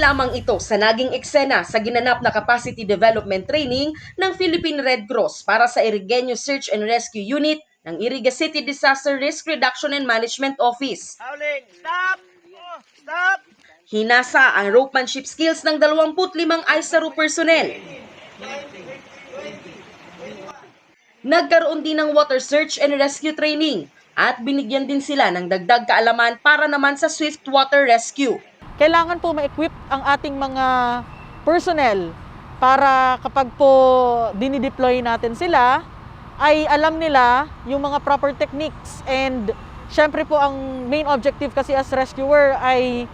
lamang ito sa naging eksena sa ginanap na capacity development training ng Philippine Red Cross para sa Irigenyo Search and Rescue Unit ng Iriga City Disaster Risk Reduction and Management Office. Stop! Stop! Hinasa ang ropemanship skills ng 25 ISARU personnel. Nagkaroon din ng water search and rescue training at binigyan din sila ng dagdag kaalaman para naman sa swift water rescue. Kailangan po ma-equip ang ating mga personnel para kapag po dinideploy natin sila, ay alam nila yung mga proper techniques. And syempre po ang main objective kasi as rescuer ay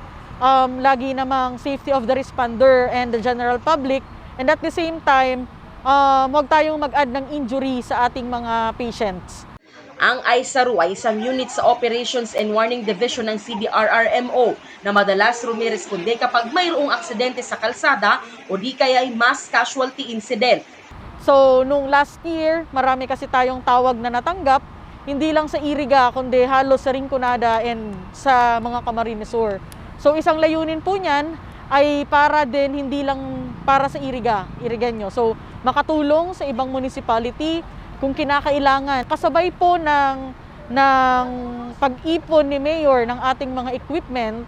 lagi namang safety of the responder and the general public. And at the same time, huwag tayong mag-add ng injury sa ating mga patients. Ang ISARU ay isang unit sa Operations and Warning Division ng CDRRMO na madalas rumiresponde kapag mayroong aksidente sa kalsada o di kaya ay mass casualty incident. So, nung last year, marami kasi tayong tawag na natanggap, hindi lang sa Iriga, kundi halos sa Rinconada and sa mga Camarines Sur. So, isang layunin po niyan ay para din hindi lang para sa Irigenyo. So, makatulong sa ibang municipality kung kinakailangan. Kasabay po ng pag-ipon ni Mayor ng ating mga equipment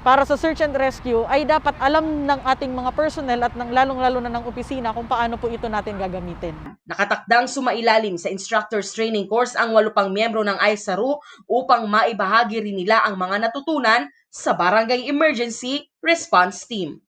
para sa search and rescue, ay dapat alam ng ating mga personnel at lalong-lalo na ng opisina kung paano po ito natin gagamitin. Nakatakdang sumailalim sa instructors training course ang 8 miyembro ng ISARU upang maibahagi rin nila ang mga natutunan sa Barangay Emergency Response Team.